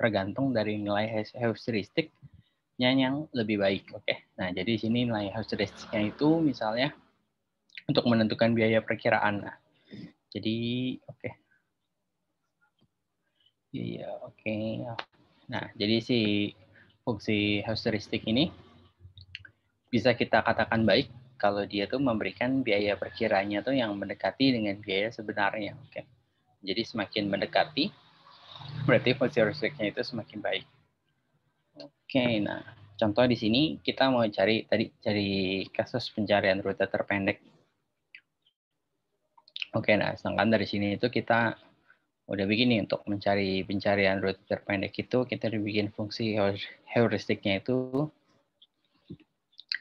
tergantung dari nilai heuristiknya yang lebih baik. Oke. Nah, jadi sini nilai heuristiknya itu misalnya untuk menentukan biaya perkiraan. Nah, jadi oke. Iya, oke. Nah, jadi si fungsi heuristik ini bisa kita katakan baik kalau dia tuh memberikan biaya perkiranya tuh yang mendekati dengan biaya sebenarnya. Oke. Jadi semakin mendekati, berarti fungsi heuristiknya itu semakin baik. Oke, nah contoh di sini kita mau cari kasus pencarian rute terpendek. Oke, nah sedangkan dari sini itu kita udah begini untuk mencari pencarian rute terpendek itu kita udah bikin fungsi heuristiknya itu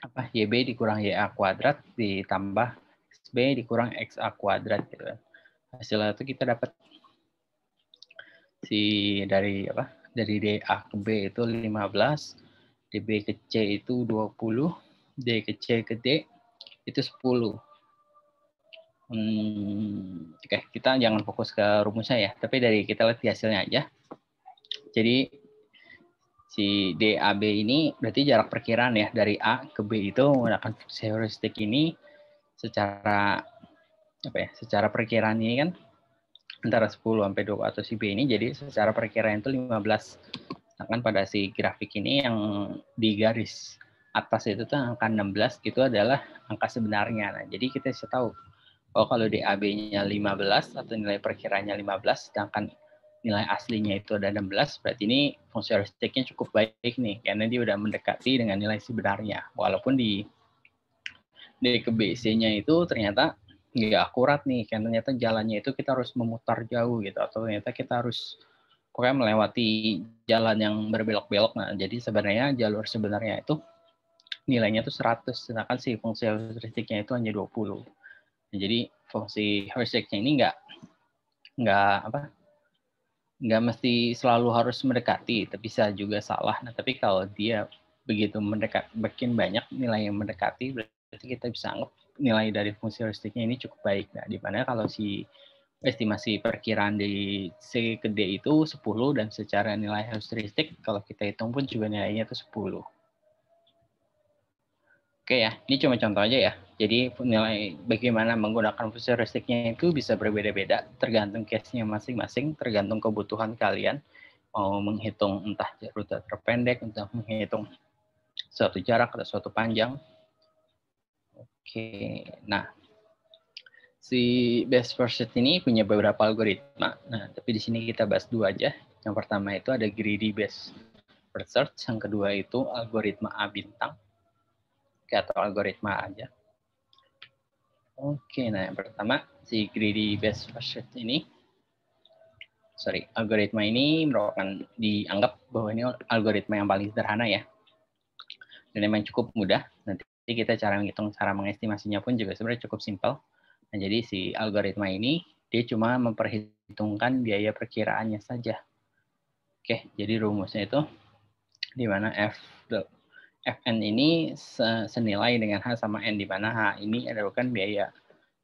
apa YB dikurang YA kuadrat ditambah XB dikurang XA kuadrat gitu. Hasilnya itu kita dapat dari DA ke B itu 15, DB ke C itu 20, D ke C ke D itu 10. Oke, kita jangan fokus ke rumusnya ya, tapi dari kita lihat di hasilnya aja. Jadi si DAB ini berarti jarak perkiraan ya dari A ke B itu menggunakan fungsi heuristik ini secara secara perkiraan ini kan antara 10 sampai 20 atau si B ini jadi secara perkiraan itu 15. Sedangkan pada si grafik ini yang di garis atas itu tuh angka 16 itu adalah angka sebenarnya. Nah, jadi kita bisa tahu kalau DAB-nya 15 atau nilai perkiranya 15 sedangkan nilai aslinya itu ada 16, berarti ini fungsi heuristiknya cukup baik nih karena dia udah mendekati dengan nilai sebenarnya. Walaupun di D ke BC-nya itu ternyata nggak akurat nih, karena ternyata jalannya itu kita harus memutar jauh gitu, atau ternyata kita harus pokoknya melewati jalan yang berbelok-belok. Nah, jadi sebenarnya jalur sebenarnya itu nilainya itu 100, sedangkan si fungsi heuristiknya itu hanya 20. Nah, jadi fungsi heuristiknya ini nggak mesti selalu harus mendekati, tapi bisa juga salah. Nah, tapi kalau dia begitu makin banyak nilai yang mendekati, berarti kita bisa anggap nilai dari fungsi heuristiknya ini cukup baik. Nah, di mana kalau si estimasi perkiraan di C ke D itu 10 dan secara nilai heuristik kalau kita hitung pun juga nilainya itu 10. Oke ya, ini cuma contoh aja ya. Jadi nilai bagaimana menggunakan fungsi heuristiknya itu bisa berbeda-beda tergantung case-nya masing-masing, tergantung kebutuhan kalian. Mau menghitung entah rute terpendek, entah menghitung suatu jarak atau suatu panjang. Oke, nah si best first search ini punya beberapa algoritma. Nah, tapi di sini kita bahas dua aja. Yang pertama itu ada greedy best first search, yang kedua itu algoritma A bintang. Atau algoritma aja. Oke, nah yang pertama si greedy best first search ini, algoritma ini merupakan dianggap bahwa ini algoritma yang paling sederhana ya, dan memang cukup mudah. Nanti kita cara mengestimasinya pun juga sebenarnya cukup simpel. Nah, jadi si algoritma ini dia cuma memperhitungkan biaya perkiraannya saja. Oke, jadi rumusnya itu di mana Fn ini senilai dengan H sama N, di mana H ini adalah biaya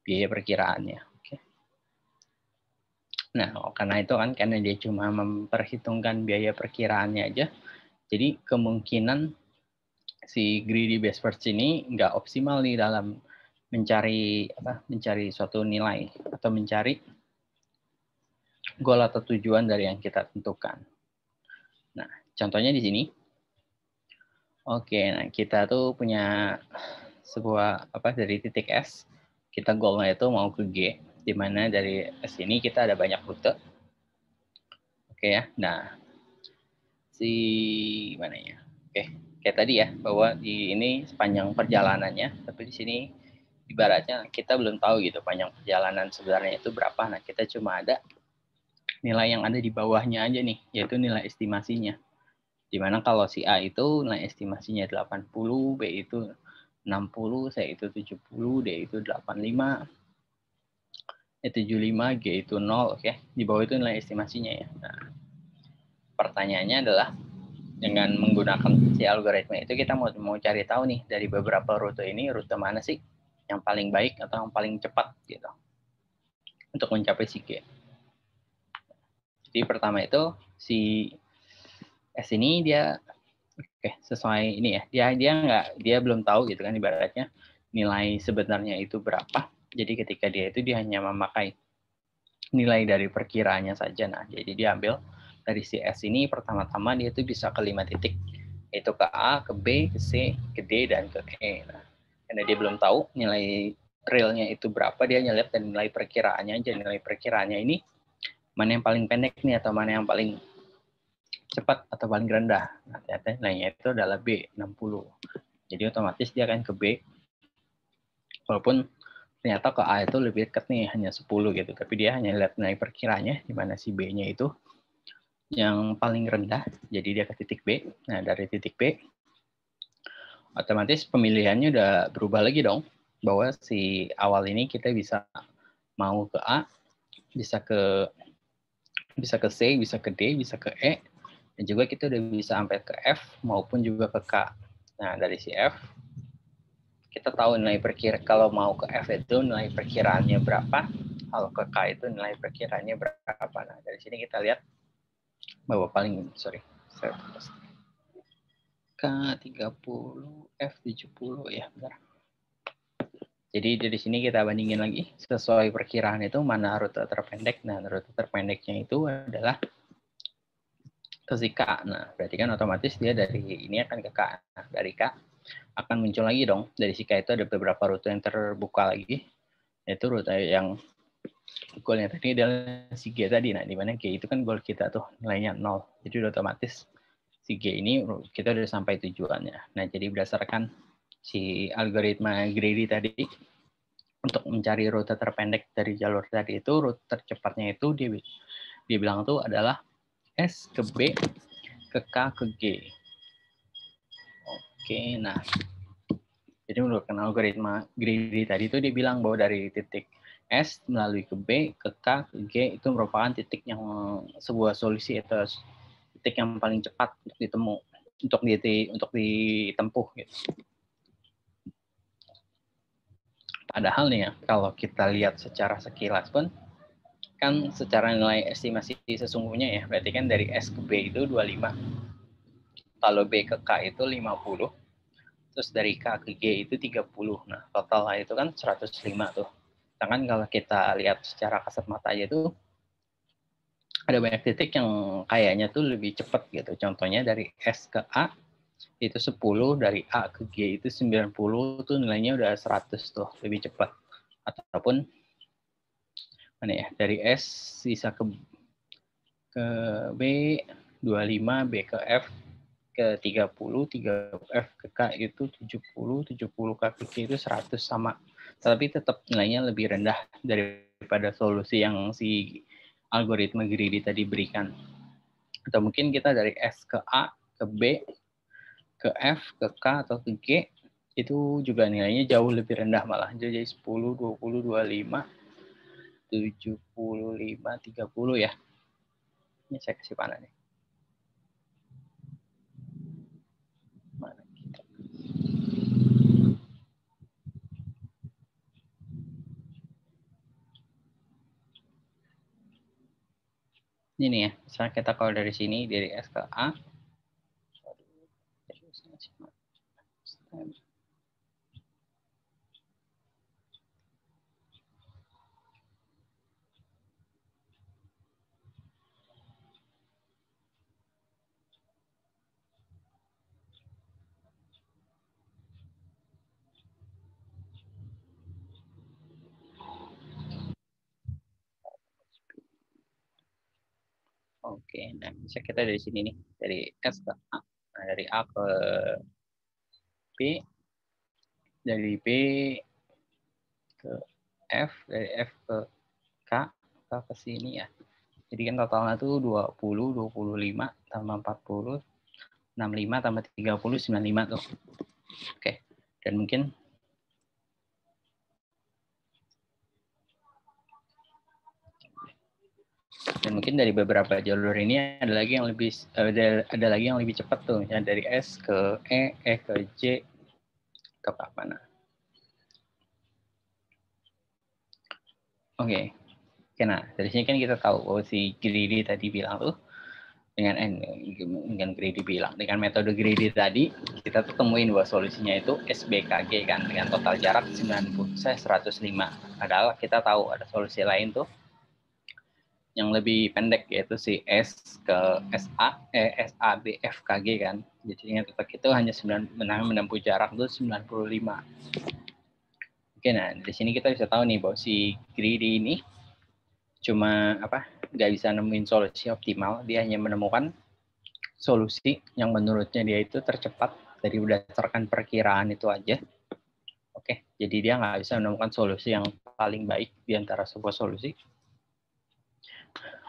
perkiraannya. Oke. Nah, karena itu kan, karena dia cuma memperhitungkan biaya perkiraannya aja, jadi kemungkinan si greedy best first ini nggak optimal nih dalam mencari suatu nilai atau mencari goal atau tujuan dari yang kita tentukan. Nah, contohnya di sini. Oke, nah kita tuh punya sebuah dari titik S, kita goalnya itu mau ke G, di mana dari S ini kita ada banyak rute. Oke ya, nah gimana ya? Oke, kayak tadi ya, bahwa di ini sepanjang perjalanannya, tapi di sini ibaratnya kita belum tahu gitu panjang perjalanan sebenarnya itu berapa. Nah, kita cuma ada nilai yang ada di bawahnya aja nih, yaitu nilai estimasinya. Dimana kalau si A itu nilai estimasinya 80, B itu 60, C itu 70, D itu 85, E 75, G itu 0, oke. Di bawah itu nilai estimasinya ya. Nah, pertanyaannya adalah dengan menggunakan si algoritma itu kita mau cari tahu nih dari beberapa rute ini, rute mana sih yang paling baik atau yang paling cepat gitu untuk mencapai si G. Jadi pertama itu si S ini dia sesuai ini ya. Dia belum tahu gitu kan ibaratnya nilai sebenarnya itu berapa. Jadi ketika dia hanya memakai nilai dari perkiraannya saja. Nah, jadi dia ambil dari si S ini pertama-tama dia itu bisa ke 5 titik. Yaitu ke A, ke B, ke C, ke D, dan ke E. Nah, karena dia belum tahu nilai realnya itu berapa, dia nyelihat dan nilai perkiraannya aja. Nilai perkiraannya ini mana yang paling pendek nih atau mana yang paling cepat atau paling rendah. Nah, ternyata nilainya itu adalah B, 60. Jadi otomatis dia akan ke B. Walaupun ternyata ke A itu lebih dekat nih, hanya 10 gitu. Tapi dia hanya lihat nilai perkiranya, di mana si B-nya itu yang paling rendah. Jadi dia ke titik B. Nah, dari titik B, otomatis pemilihannya udah berubah lagi dong. Bahwa si awal ini kita bisa mau ke A, bisa ke C, bisa ke D, bisa ke E, dan juga kita udah bisa sampai ke F maupun juga ke K. Nah, dari si F, kita tahu nilai kalau mau ke F itu nilai perkiraannya berapa, kalau ke K itu nilai perkiraannya berapa. Nah, dari sini kita lihat bahwa K30, F70 ya, benar. Jadi dari sini kita bandingin lagi sesuai perkiraan itu mana rute terpendek. Nah, rute terpendeknya itu adalah ke si K. Nah, berarti kan otomatis dia dari ini akan ke K. Nah, dari K akan muncul lagi dong. Dari si K itu ada beberapa rute yang terbuka lagi. Yaitu rute yang goalnya tadi adalah si G tadi. Nah, di mana G itu kan goal kita tuh nilainya 0. Jadi otomatis si G ini kita udah sampai tujuannya. Nah, jadi berdasarkan si algoritma greedy tadi, untuk mencari rute terpendek dari jalur tadi itu, rute tercepatnya itu dia bilang tuh adalah S ke B ke K ke G. Oke, nah jadi menurut algoritma greedy tadi itu dia bilang bahwa dari titik S melalui ke B ke K ke G itu merupakan titik yang sebuah solusi atau titik yang paling cepat untuk ditempuh gitu. Padahal nih ya, kalau kita lihat secara sekilas pun, kan secara nilai estimasi sesungguhnya ya, berarti kan dari S ke B itu 25, kalau B ke K itu 50, terus dari K ke G itu 30. Nah, total itu kan 105 tuh. Sedangkan kalau kita lihat secara kasat mata aja tuh, ada banyak titik yang kayaknya tuh lebih cepat gitu. Contohnya dari S ke A, itu 10, dari A ke G itu 90, tuh nilainya udah 100 tuh, lebih cepat. Ataupun mana ya, dari S bisa ke B 25, B ke F ke 30, 3 F ke K itu 70, 70 K ke G itu 100 sama. Tapi tetap nilainya lebih rendah daripada solusi yang si algoritma greedy tadi berikan. Atau mungkin kita dari S ke A, ke B, ke F, ke K, atau ke G, itu juga nilainya jauh lebih rendah malah. Jadi 10, 20, 25, 75, 30 ya. Ini saya kasih panah nih. Mana kita? Ini ya, misalnya kita kalau dari sini, dari S ke A, oke, nah bisa kita dari sini nih, dari S ke A, nah, dari A ke B, dari B ke F, dari F ke K, ke sini ya. Jadi kan totalnya tuh 20, 25, tambah 40, 65, tambah 30, 95 tuh. Oke, dan mungkin dari beberapa jalur ini ada lagi yang lebih cepat tuh, ya dari S ke E, E ke J, ke mana? Oke, nah dari sini kan kita tahu bahwa si greedy tadi bilang tuh dengan greedy bilang. Dengan metode greedy tadi, kita tuh temuin bahwa solusinya itu SBKG kan, dengan total jarak 105. Padahal kita tahu ada solusi lain tuh yang lebih pendek, yaitu si S ke SABFKG kan. Jadi tetap itu hanya menempuh jarak tuh 95. Oke, nah di sini kita bisa tahu nih bahwa si greedy ini cuma nggak bisa nemuin solusi optimal, dia hanya menemukan solusi yang menurutnya dia itu tercepat dari berdasarkan perkiraan itu aja. Oke, jadi dia nggak bisa menemukan solusi yang paling baik di antara sebuah solusi.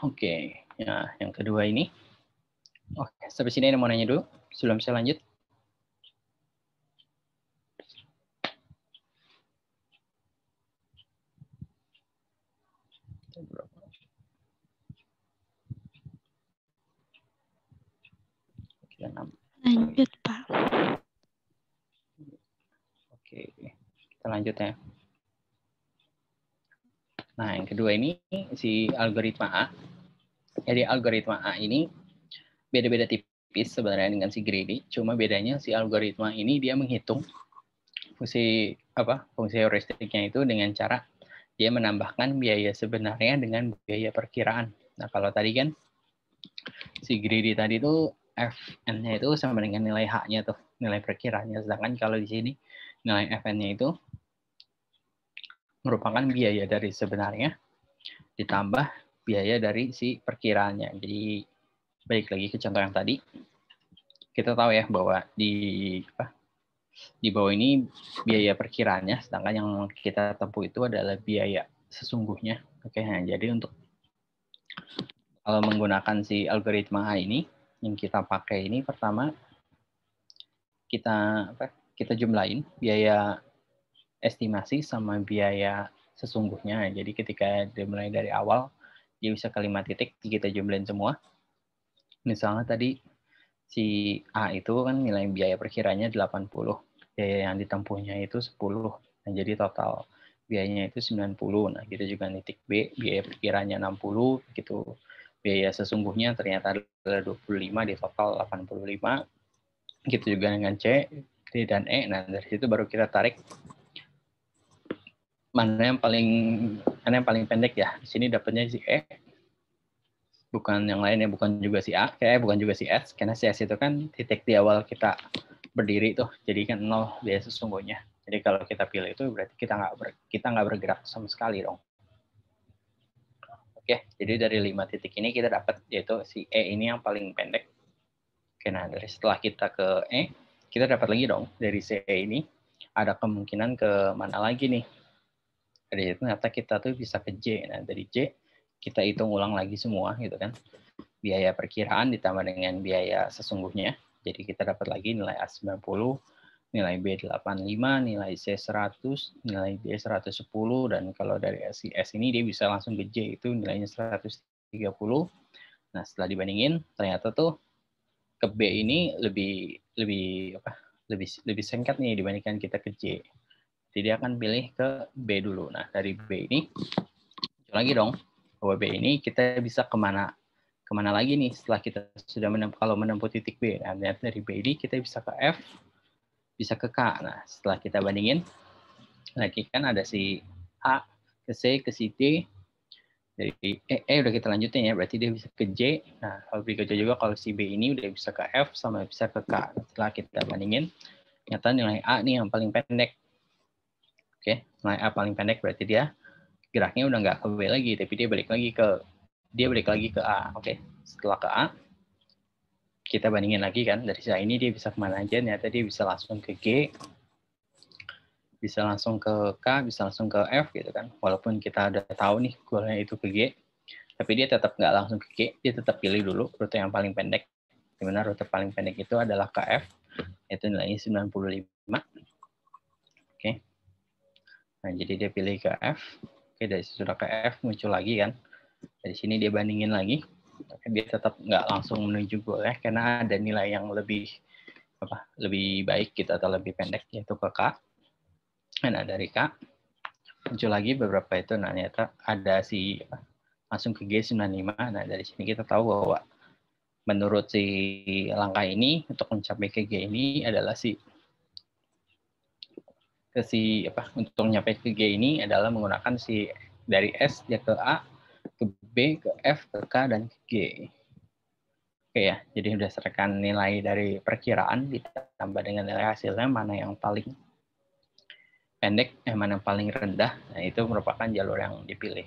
Oke, ya yang kedua ini. Oke, sampai sini ada mau nanya dulu sebelum saya lanjut. Lanjut, Pak. Oke, kita lanjut ya. Nah, yang kedua ini si algoritma A. Jadi algoritma A ini beda-beda tipis sebenarnya dengan si greedy. Cuma bedanya si algoritma ini dia menghitung fungsi heuristiknya itu dengan cara dia menambahkan biaya sebenarnya dengan biaya perkiraan. Nah, kalau tadi kan si greedy tadi itu Fn-nya itu sama dengan nilai H-nya tuh, nilai perkiraannya. Sedangkan kalau di sini nilai Fn-nya itu merupakan biaya dari sebenarnya ditambah biaya dari si perkiraannya. Jadi balik lagi ke contoh yang tadi, kita tahu ya bahwa di bawah ini biaya perkiraannya, sedangkan yang kita tempuh itu adalah biaya sesungguhnya. Oke, nah jadi untuk kalau menggunakan si algoritma A ini, yang kita pakai ini pertama kita jumlahin biaya estimasi sama biaya sesungguhnya. Jadi ketika dimulai dari awal, dia bisa ke 5 titik, kita jumlahin semua. Misalnya tadi si A itu kan nilai biaya perkiranya 80, biaya yang ditempuhnya itu 10. Nah, jadi total biayanya itu 90. Nah, kita juga titik B, biaya perkiranya 60, gitu. Biaya sesungguhnya ternyata adalah 25, di total 85. Gitu juga dengan C, D, dan E. Nah, dari situ baru kita tarik mana yang paling pendek ya. Di sini dapatnya si E, bukan yang lain ya, bukan juga si A, bukan juga si S, karena si S itu kan titik di awal kita berdiri tuh, jadi kan 0 biaya sesungguhnya. Jadi kalau kita pilih itu berarti kita nggak bergerak sama sekali dong. Oke, jadi dari 5 titik ini kita dapat yaitu si E ini yang paling pendek. Oke, nah dari setelah kita ke E, kita dapat lagi dong dari C ini ada kemungkinan ke mana lagi nih. Dari itu ternyata kita tuh bisa ke J. Nah dari J kita hitung ulang lagi semua gitu kan. Biaya perkiraan ditambah dengan biaya sesungguhnya. Jadi kita dapat lagi nilai A 90, nilai B 85, nilai C 100, nilai D 110, dan kalau dari si S ini dia bisa langsung ke J, itu nilainya 130. Nah, setelah dibandingin ternyata tuh ke B ini lebih singkat nih dibandingkan kita ke J. Jadi dia akan pilih ke B dulu. Nah, dari B ini lagi dong, bahwa B ini kita bisa kemana lagi nih setelah kita sudah menempuh titik B. Nah, dari B ini kita bisa ke F, bisa ke K. Nah, setelah kita bandingin, lagi kan ada si A, ke C, ke si D. Dari E udah kita lanjutin ya, berarti dia bisa ke J. Nah, kalau berikutnya juga kalau si B ini udah bisa ke F sama bisa ke K. Setelah kita bandingin, ternyata nilai A nih yang paling pendek. Oke, nilai A paling pendek berarti dia geraknya udah nggak ke B lagi, tapi dia balik lagi ke A. Oke, setelah ke A, kita bandingin lagi kan, dari sisi ini dia bisa kemana aja, ternyata dia bisa langsung ke G, bisa langsung ke K, bisa langsung ke F gitu kan. Walaupun kita udah tahu nih goalnya itu ke G, tapi dia tetap nggak langsung ke G, dia tetap pilih dulu rute yang paling pendek. Dimana rute paling pendek itu adalah ke F, itu nilainya 95. Oke. Nah, jadi dia pilih ke F. Oke, dari sudah ke F muncul lagi kan. Dari sini dia bandingin lagi. Dia tetap nggak langsung menuju goal ya, karena ada nilai yang lebih baik gitu atau lebih pendek, yaitu ke K. Nah, dari K muncul lagi beberapa itu. Nah, ternyata ada langsung ke G95. Nah, dari sini kita tahu bahwa menurut si langkah ini untuk mencapai ke G ini adalah untuk mencapai ke G ini adalah menggunakan dari S dia ke A, ke B, ke F, ke K, dan ke G. Oke ya, jadi berdasarkan nilai dari perkiraan ditambah dengan nilai hasilnya mana yang paling pendek, mana yang paling rendah, nah itu merupakan jalur yang dipilih.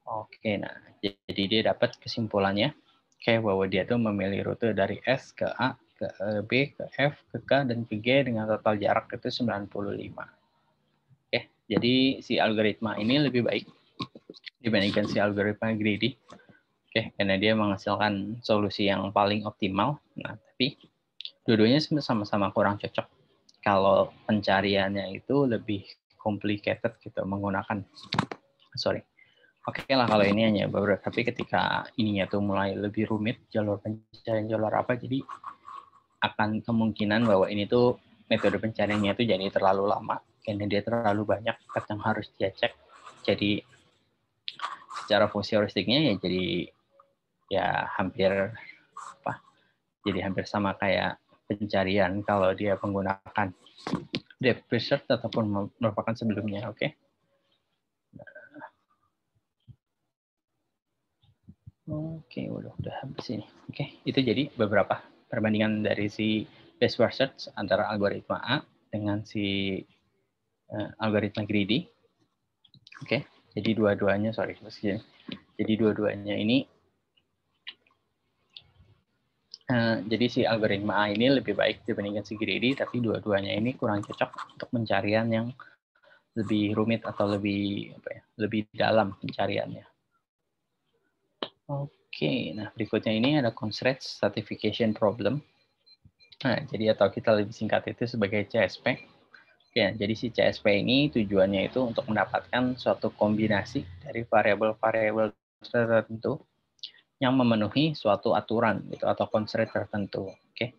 Oke, nah jadi dia dapat kesimpulannya kayak bahwa dia tuh memilih rute dari S ke A, ke B, ke F, ke K, dan ke G dengan total jarak itu 95. Oke, jadi si algoritma ini lebih baik dibandingkan si algoritma greedy. Oke, karena dia menghasilkan solusi yang paling optimal. Nah, tapi dua-duanya sama-sama kurang cocok. Kalau pencariannya itu lebih complicated gitu menggunakan, Oke lah kalau ini hanya beberapa, tapi ketika ininya tuh mulai lebih rumit, jalur pencarian jalur apa, jadi akan kemungkinan bahwa ini tuh metode pencariannya itu jadi terlalu lama, karena dia terlalu banyak yang harus dia cek. Jadi secara fungsi heuristiknya ya jadi jadi hampir sama kayak pencarian kalau dia menggunakan depth first search ataupun merupakan sebelumnya. Oke. Oke, udah habis ini. Oke, itu jadi beberapa perbandingan dari si best first search antara algoritma A dengan si algoritma greedy. Oke, jadi dua-duanya Jadi dua-duanya ini jadi si algoritma A ini lebih baik dibandingkan si greedy, tapi dua-duanya ini kurang cocok untuk pencarian yang lebih rumit atau lebih dalam pencariannya. Oke, nah berikutnya ini ada constraint stratification problem. Nah, jadi atau kita lebih singkat itu sebagai CSP. Ya, jadi si CSP ini tujuannya itu untuk mendapatkan suatu kombinasi dari variabel-variabel tertentu yang memenuhi suatu aturan gitu atau constraint tertentu. Oke.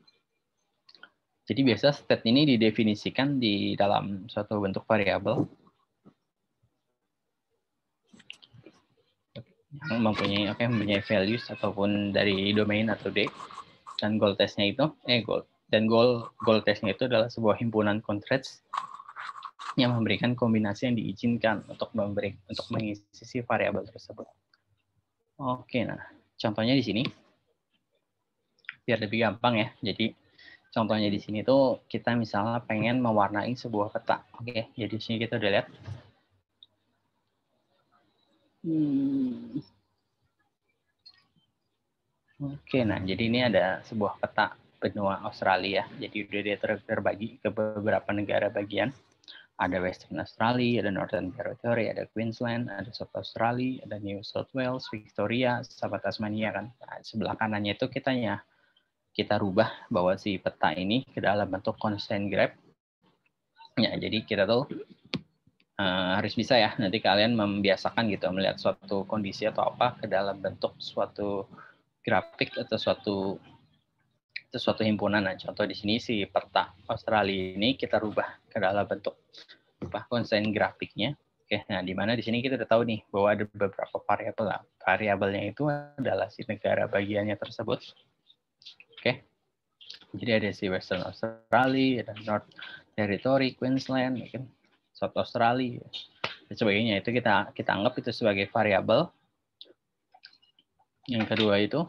Jadi biasa state ini didefinisikan di dalam suatu bentuk variabel yang mempunyai values ataupun dari domain atau D, dan goal testnya itu goal testnya itu adalah sebuah himpunan constraints yang memberikan kombinasi yang diizinkan untuk mengisi variabel tersebut. Oke, nah contohnya di sini biar lebih gampang ya. Jadi contohnya di sini tuh kita misalnya pengen mewarnai sebuah peta. Oke, jadi di sini kita udah lihat. Oke, nah jadi ini ada sebuah peta benua Australia. Jadi udah dia terbagi ke beberapa negara bagian. Ada Western Australia, ada Northern Territory, ada Queensland, ada South Australia, ada New South Wales, Victoria, sama Tasmania kan. Nah, sebelah kanannya itu kita rubah bahwa si peta ini ke dalam bentuk constraint graph. Ya, jadi kita tuh harus bisa ya nanti kalian membiasakan gitu melihat suatu kondisi atau apa ke dalam bentuk suatu grafik atau suatu himpunan. Nah, contoh di sini si peta Australia ini kita rubah ke dalam bentuk constraint grafiknya. Oke, nah di mana di sini kita udah tahu nih bahwa ada beberapa variabel. Nah, variabelnya itu adalah si negara bagiannya tersebut. Oke. Jadi ada si Western Australia, ada North Territory, Queensland, mungkin South Australia, dan sebagainya. Itu kita anggap itu sebagai variabel. Yang kedua itu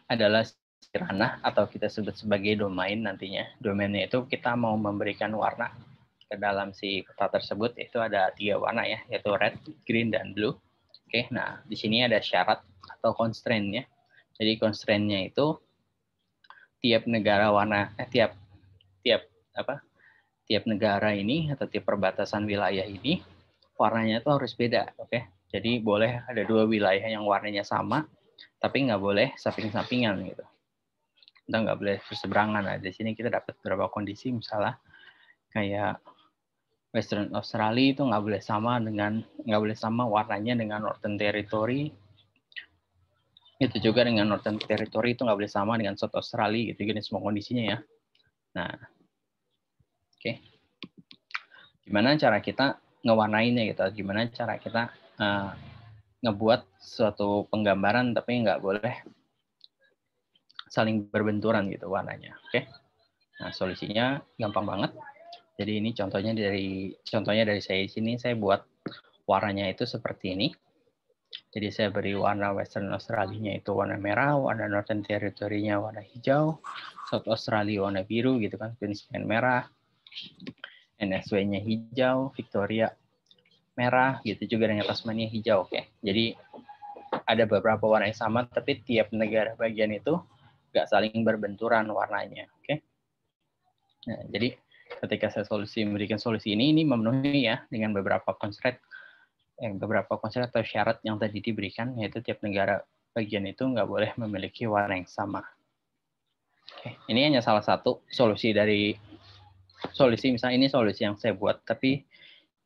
adalah ranah atau kita sebut sebagai domain nantinya. Domainnya itu kita mau memberikan warna ke dalam si peta tersebut, itu ada 3 warna ya, yaitu red, green, dan blue. Oke, nah di sini ada syarat atau constraint-nya. Jadi constraint-nya itu tiap negara tiap negara ini atau tiap perbatasan wilayah ini warnanya itu harus beda, oke? Jadi boleh ada 2 wilayah yang warnanya sama, tapi nggak boleh samping-sampingan gitu. Kita nggak boleh berseberangan. Nah, di sini kita dapat beberapa kondisi, misalnya kayak Western Australia itu nggak boleh sama warnanya dengan Northern Territory. Itu juga dengan Northern Territory itu nggak boleh sama dengan South Australia gitu, gini semua kondisinya ya. Nah, oke. Gimana cara kita ngewarnainnya gitu? Gimana cara kita ngebuat suatu penggambaran tapi nggak boleh saling berbenturan gitu warnanya. Oke. Nah, solusinya gampang banget. Jadi ini contohnya dari saya di sini, saya buat warnanya itu seperti ini. Jadi saya beri warna Western Australia-nya itu warna merah, warna Northern Territory-nya warna hijau, South Australia warna biru gitu kan, Queensland merah, NSW-nya hijau, Victoria merah gitu juga dengan Tasmania hijau. Oke. Jadi ada beberapa warna yang sama, tapi tiap negara bagian itu nggak saling berbenturan warnanya. Oke. Nah, jadi ketika saya memberikan solusi ini memenuhi ya dengan beberapa konsep atau syarat yang tadi diberikan, yaitu tiap negara bagian itu nggak boleh memiliki warna yang sama. Oke, ini hanya salah satu solusi misalnya ini solusi yang saya buat, tapi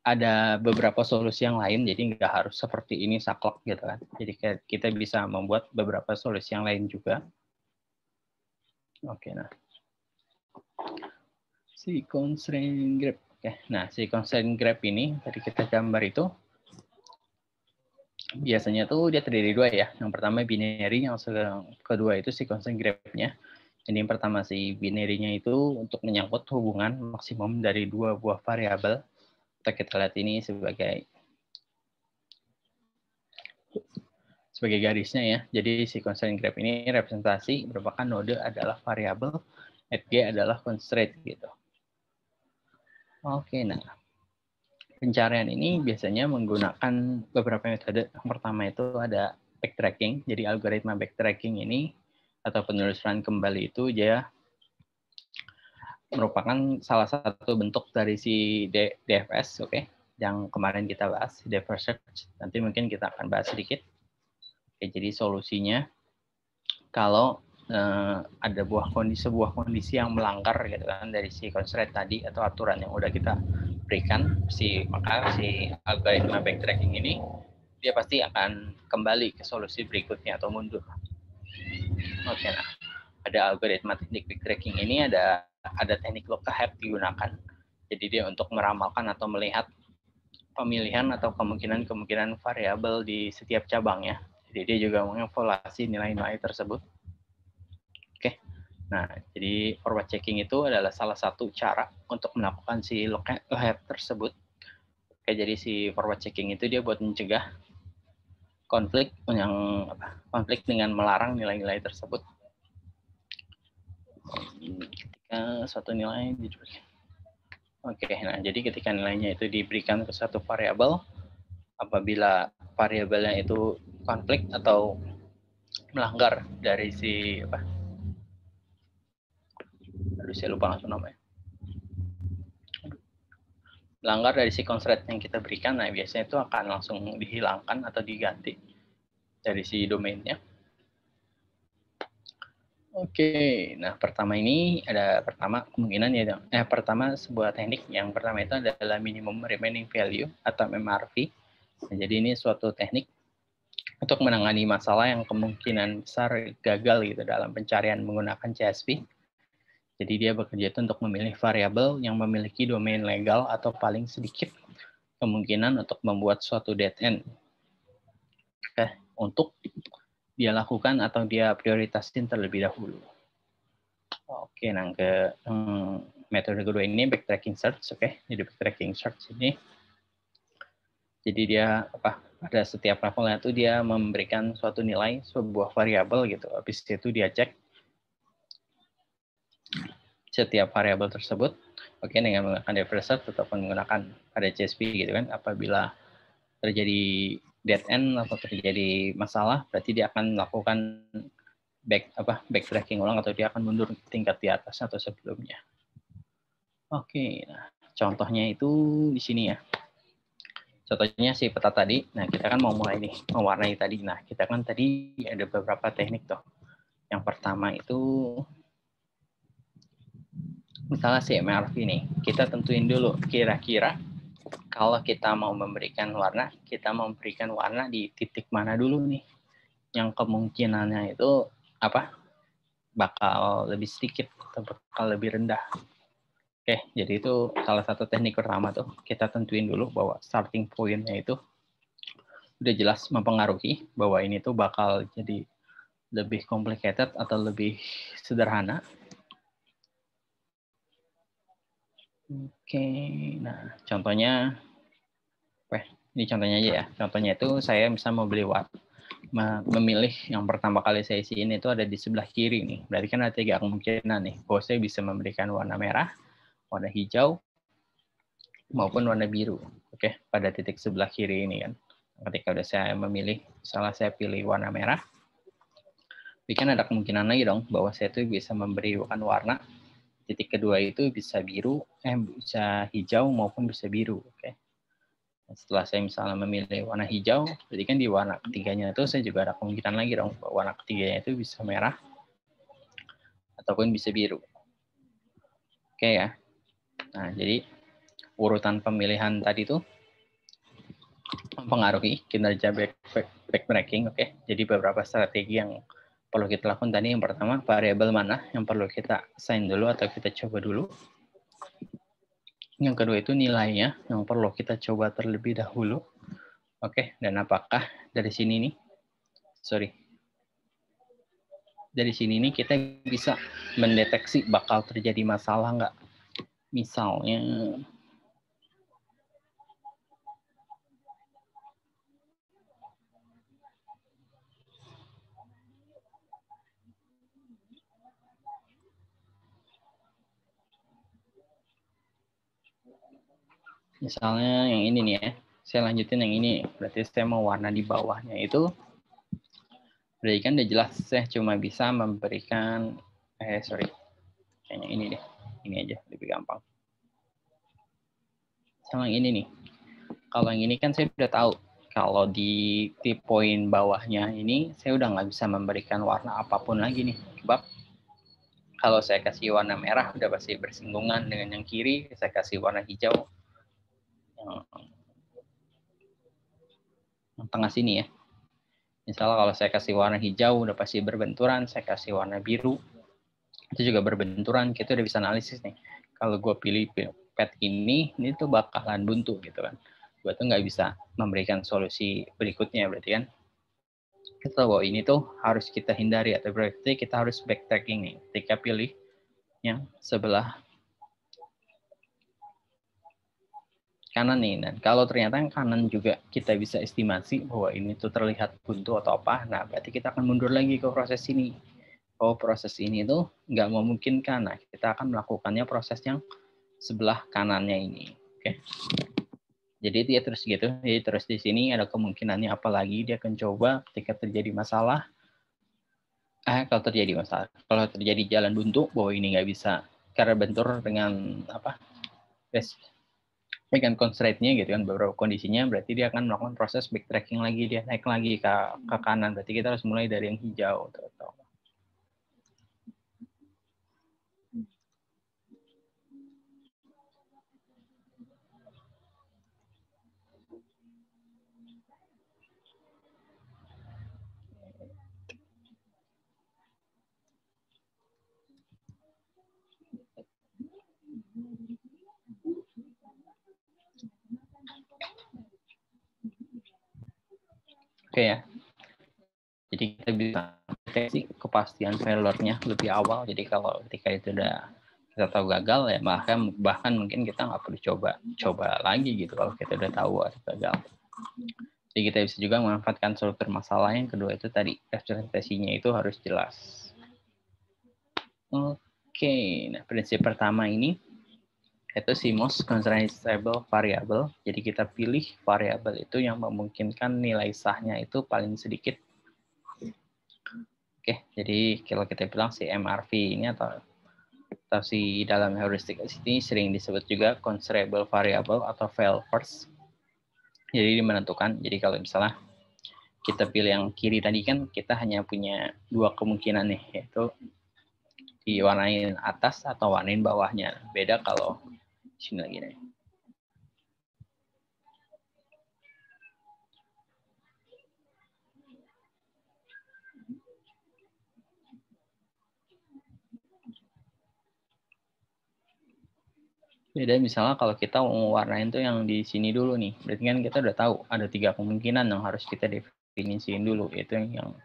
ada beberapa solusi yang lain, jadi nggak harus seperti ini saklek gitu kan. Jadi kita bisa membuat beberapa solusi yang lain juga. Oke, nah. Si constraint graph. Oke, nah si constraint graph ini tadi kita gambar itu biasanya tuh dia terdiri dua ya. Yang pertama binary, yang kedua itu si constraint graph-nya. Jadi yang pertama si binary-nya itu untuk menyangkut hubungan maksimum dari dua buah variabel. Kita lihat ini sebagai garisnya ya. Jadi si constraint graph ini representasi merupakan node adalah variabel, G adalah constraint gitu. Oke, nah pencarian ini biasanya menggunakan beberapa metode. Yang pertama itu ada backtracking. Jadi algoritma backtracking ini atau penelusuran kembali itu dia merupakan salah satu bentuk dari si DFS, oke, yang kemarin kita bahas, Defer Search. Nanti mungkin kita akan bahas sedikit. Oke, jadi solusinya kalau ada sebuah kondisi yang melanggar gitu kan dari si constraint tadi atau aturan yang udah kita berikan, maka si algoritma backtracking ini dia pasti akan kembali ke solusi berikutnya atau mundur. Oke, nah ada algoritma teknik backtracking ini ada teknik look ahead digunakan. Jadi dia untuk meramalkan atau melihat pemilihan atau kemungkinan variabel di setiap cabangnya. Jadi dia juga mengevaluasi nilai-nilai tersebut. Oke. Nah, jadi forward checking itu adalah salah satu cara untuk melakukan si look ahead tersebut. Oke, jadi si forward checking itu dia buat mencegah konflik dengan melarang nilai-nilai tersebut. Ketika suatu nilai diberikan. Oke, nah jadi ketika nilainya itu diberikan ke satu variabel, apabila variabelnya itu konflik atau melanggar dari si saya lupa langsung namanya. Melanggar dari si constraint yang kita berikan, nah biasanya itu akan langsung dihilangkan atau diganti dari si domainnya. Oke, nah pertama kemungkinan ya, pertama sebuah teknik yang pertama itu adalah minimum remaining value atau MRV. Nah, jadi ini suatu teknik untuk menangani masalah yang kemungkinan besar gagal gitu dalam pencarian menggunakan CSV. Jadi dia bekerja itu untuk memilih variabel yang memiliki domain legal atau paling sedikit kemungkinan untuk membuat suatu dead end. Untuk dia lakukan atau dia prioritasin terlebih dahulu. Oke, nah metode kedua ini backtracking search, oke. Jadi backtracking search ini jadi dia pada setiap levelnya itu dia memberikan suatu nilai sebuah variabel gitu. Habis itu dia cek setiap variabel tersebut, oke, dengan menggunakan defer search ataupun menggunakan pada CSV gitu kan. Apabila terjadi dead end atau terjadi masalah, berarti dia akan melakukan backtracking ulang atau dia akan mundur tingkat di atas atau sebelumnya. Oke, nah contohnya itu di sini ya. Contohnya si peta tadi. Nah, kita kan mau mulai nih mewarnai tadi. Nah, kita kan tadi ada beberapa teknik tuh. Yang pertama itu misalnya si MRV nih. Kita tentuin dulu kira-kira kalau kita mau memberikan warna, kita mau memberikan warna di titik mana dulu nih? Yang kemungkinannya itu bakal lebih sedikit atau bakal lebih rendah. Oke, jadi itu salah satu teknik pertama tuh. Kita tentuin dulu bahwa starting point-nya itu udah jelas mempengaruhi bahwa ini tuh bakal jadi lebih complicated atau lebih sederhana. Oke, nah contohnya, ini contohnya aja ya. Contohnya itu saya misal mau beli memilih yang pertama kali saya isiin itu ada di sebelah kiri nih. Berarti kan ada 3 kemungkinan nih. Bahwa saya bisa memberikan warna merah, warna hijau, maupun warna biru. Oke, pada titik sebelah kiri ini kan. Ketika udah saya memilih, misalnya saya pilih warna merah, tapi kan ada kemungkinan lagi dong bahwa saya tuh bisa memberikan warna. Titik kedua itu bisa biru, bisa hijau maupun bisa biru. Oke. Setelah saya misalnya memilih warna hijau, berarti kan di warna ketiganya itu saya juga ada kemungkinan lagi dong bahwa warna ketiganya itu bisa merah ataupun bisa biru. Oke ya. Nah, jadi urutan pemilihan tadi itu mempengaruhi kinerja backtracking. Oke. Jadi beberapa strategi yang perlu kita lakukan tadi, yang pertama variabel mana yang perlu kita assign dulu atau kita coba dulu. Yang kedua itu nilainya yang perlu kita coba terlebih dahulu. Oke, dan apakah dari sini nih, dari sini nih kita bisa mendeteksi bakal terjadi masalah nggak? Misalnya, yang ini nih ya, saya lanjutin yang ini. Berarti saya mau warna di bawahnya itu, berarti kan udah jelas saya cuma bisa memberikan, kayaknya ini deh, ini aja lebih gampang. Sama yang ini nih, kalau yang ini kan saya udah tahu, kalau di poin bawahnya ini saya udah nggak bisa memberikan warna apapun lagi nih, sebab kalau saya kasih warna merah udah pasti bersinggungan dengan yang kiri, saya kasih warna hijau yang tengah sini ya. Misalnya kalau saya kasih warna hijau udah pasti berbenturan, saya kasih warna biru itu juga berbenturan, kita udah bisa analisis nih. Kalau gue pilih pet ini tuh bakalan buntu gitu kan. Gue tuh nggak bisa memberikan solusi berikutnya, berarti kan kita tahu bahwa ini tuh harus kita hindari, atau berarti kita harus backtracking nih. Ketika pilih yang sebelah kanan nih, dan kalau ternyata yang kanan juga kita bisa estimasi bahwa ini tuh terlihat buntu atau apa, nah berarti kita akan mundur lagi ke proses ini. Oh, proses ini tuh nggak memungkinkan, nah kita akan melakukannya proses yang sebelah kanannya ini. Oke. Jadi dia terus gitu, jadi terus di sini ada kemungkinannya apalagi dia akan coba ketika terjadi masalah, kalau terjadi jalan buntu, bahwa ini nggak bisa karena bentur dengan apa? Dengan constraint-nya gitu kan, beberapa kondisinya, berarti dia akan melakukan proses backtracking lagi, dia naik lagi ke kanan, berarti kita harus mulai dari yang hijau. Oke ya. Jadi kita bisa deteksi kepastian failure-nya lebih awal. Jadi kalau ketika itu udah kita tahu gagal ya, bahkan mungkin kita nggak perlu coba lagi gitu kalau kita udah tahu ada gagal. Jadi kita bisa juga memanfaatkan sumber masalah. Yang kedua itu tadi representasinya itu harus jelas. Oke, nah prinsip pertama ini itu si most constrainable variable. Jadi kita pilih variabel itu yang memungkinkan nilai sahnya itu paling sedikit. Oke, jadi kalau kita bilang si MRV ini atau si dalam heuristic ini sering disebut juga constrainable variable atau fail first. Jadi menentukan. Jadi kalau misalnya kita pilih yang kiri tadi kan kita hanya punya 2 kemungkinan nih, yaitu diwarnain atas atau warnain bawahnya. Beda kalau sini lagi nih. Beda misalnya kalau kita mau warnain tuh yang di sini dulu nih. Berarti kan kita udah tahu ada 3 kemungkinan yang harus kita definisiin dulu. Yaitu yang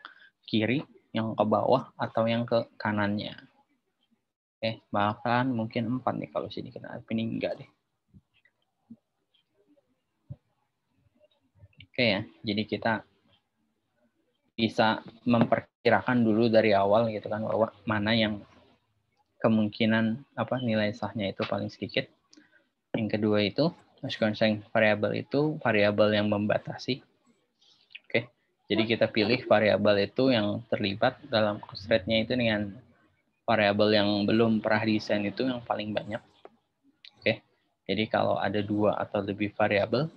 kiri, yang ke bawah atau yang ke kanannya. Oke, bahkan mungkin 4 nih kalau sini kena, tapi ini enggak deh. Oke ya, jadi kita bisa memperkirakan dulu dari awal gitu kan bahwa mana yang kemungkinan nilai sahnya itu paling sedikit. Yang kedua itu most constraint variable itu variabel yang membatasi. Oke. Jadi kita pilih variabel itu yang terlibat dalam constraint-nya itu dengan variabel yang belum pernah desain itu yang paling banyak. Oke. Jadi kalau ada 2 atau lebih variabel,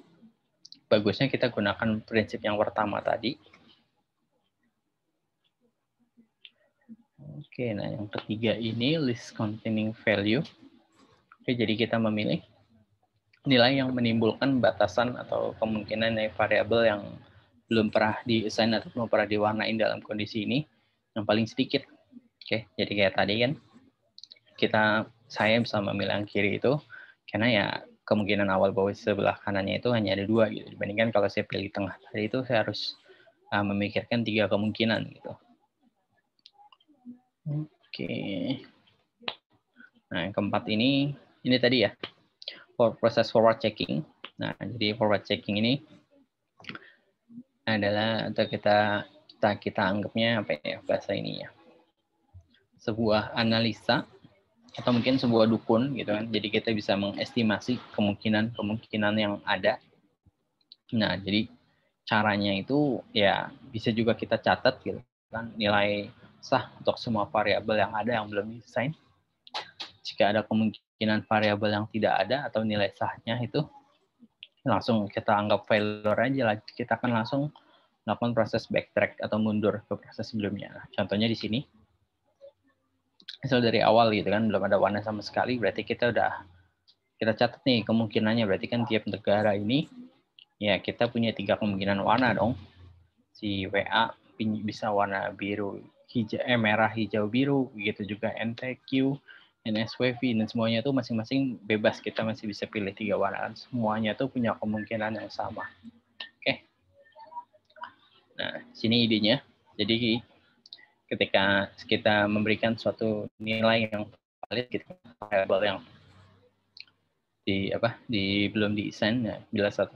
bagusnya kita gunakan prinsip yang pertama tadi. Oke, nah yang ketiga ini list containing value. Oke, jadi kita memilih nilai yang menimbulkan batasan atau kemungkinan dari variabel yang belum pernah di-assign atau belum pernah diwarnain dalam kondisi ini yang paling sedikit. Oke, jadi kayak tadi kan saya bisa memilih yang kiri itu karena ya kemungkinan awal bawah sebelah kanannya itu hanya ada 2 gitu. Dibandingkan kalau saya pilih tengah tadi itu saya harus memikirkan 3 kemungkinan gitu. Oke. Nah, yang keempat ini tadi ya, proses forward checking. Nah, jadi forward checking ini adalah atau kita anggapnya apa ya bahasa ini ya, sebuah analisa atau mungkin sebuah dukun gitu kan. Jadi kita bisa mengestimasi kemungkinan yang ada. Nah, jadi caranya itu ya bisa juga kita catat gitu kan, nilai sah untuk semua variabel yang ada yang belum desain. Jika ada kemungkinan variabel yang tidak ada atau nilai sahnya itu langsung kita anggap failure aja lah. Kita akan langsung melakukan proses backtrack atau mundur ke proses sebelumnya. Nah, contohnya di sini, misal dari awal gitu kan belum ada warna sama sekali, berarti kita catat nih kemungkinannya. Berarti kan tiap negara ini ya kita punya 3 kemungkinan warna dong. Si WA bisa warna biru, merah, hijau, biru, begitu juga NTQ, NSWV, dan semuanya tuh masing-masing bebas, kita masih bisa pilih 3 warna. Semuanya tuh punya kemungkinan yang sama. Oke. Nah, sini idenya. Jadi ketika kita memberikan suatu nilai yang valid gitu, variabel yang belum desain ya, bila salah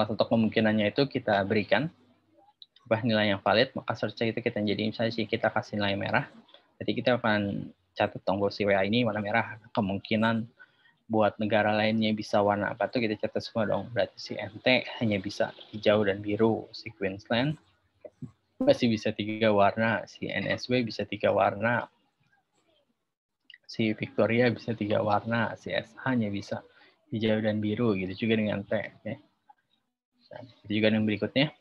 satu kemungkinannya itu kita berikan nilai yang valid, maka search itu kita jadi misalnya sih kita kasih nilai merah, jadi kita akan catat tombol si WA ini warna merah. Kemungkinan buat negara lainnya bisa warna apa tuh kita catat semua dong. Berarti si NT hanya bisa hijau dan biru, si Queensland masih bisa 3 warna, si NSW bisa 3 warna, si Victoria bisa 3 warna, si SH hanya bisa hijau dan biru, gitu juga dengan T. Okay. Nah, itu juga yang berikutnya.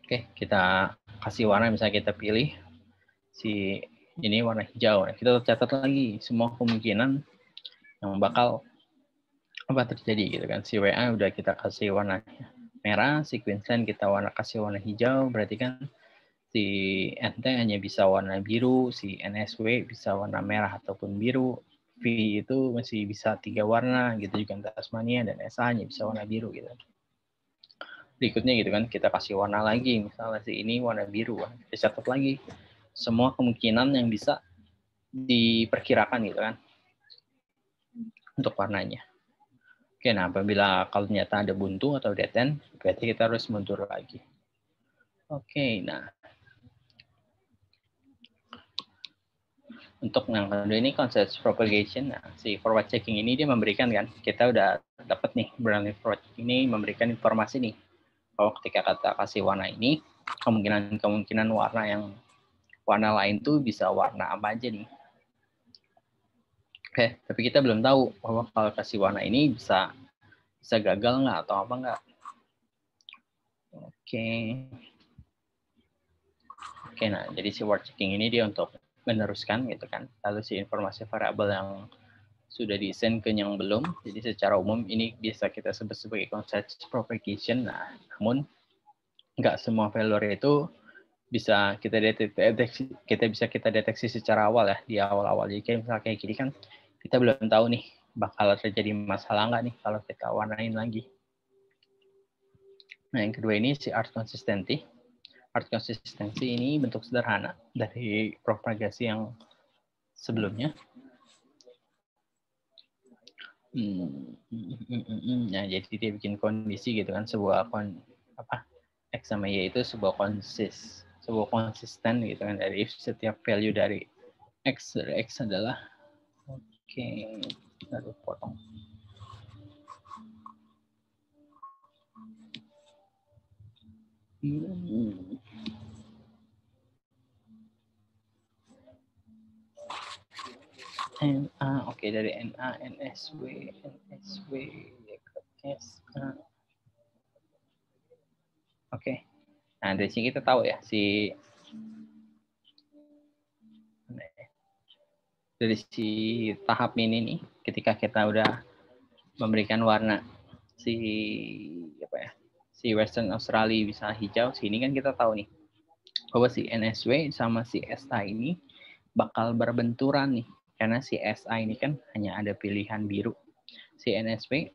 Oke, kita kasih warna, misalnya kita pilih si ini warna hijau. Nah, kita catat lagi semua kemungkinan yang bakal terjadi gitu kan. Si WA udah kita kasih warna merah, si Queensland kita kasih warna hijau, berarti kan si NT hanya bisa warna biru, si NSW bisa warna merah ataupun biru, V itu masih bisa 3 warna, gitu juga Tasmania, dan SA hanya bisa warna biru gitu. Berikutnya gitu kan, kita kasih warna lagi, misalnya si ini warna biru, kita catat lagi semua kemungkinan yang bisa diperkirakan gitu kan untuk warnanya. Oke, nah apabila kalau ternyata ada buntu atau dead end, berarti kita harus mundur lagi. Oke, nah untuk yang kedua ini concept propagation. Nah, si forward checking ini dia memberikan kan, kita udah dapat nih berani forward ini memberikan informasi nih kalau ketika kita kasih warna ini, kemungkinan warna lain tuh bisa warna apa aja nih. Oke, tapi kita belum tahu bahwa kalau kasih warna ini bisa gagal nggak atau apa nggak. Oke, nah jadi si word checking ini dia untuk meneruskan gitu kan. Lalu si informasi variabel yang sudah desain ke yang belum. Jadi secara umum ini bisa kita sebut sebagai concept propagation. Nah, namun nggak semua failure itu bisa kita deteksi secara awal ya, di awal-awal. Jadi kayak misalnya kayak gini kan kita belum tahu nih bakal terjadi masalah nggak nih kalau kita warnain lagi. Nah, yang kedua ini si art consistency. Art consistency ini bentuk sederhana dari propagasi yang sebelumnya. Nah, jadi dia bikin kondisi gitu kan, sebuah X sama Y itu sebuah konsisten gitu kan, dari if setiap value dari X adalah aduh potong. NA, dari NA, NSW, SA. Nah, dari sini kita tahu ya, dari si tahap ini nih, ketika kita udah memberikan warna si Western Australia bisa hijau, sini kan kita tahu nih bahwa si NSW sama si SA ini bakal berbenturan nih, karena si SA ini kan hanya ada pilihan biru, si NSW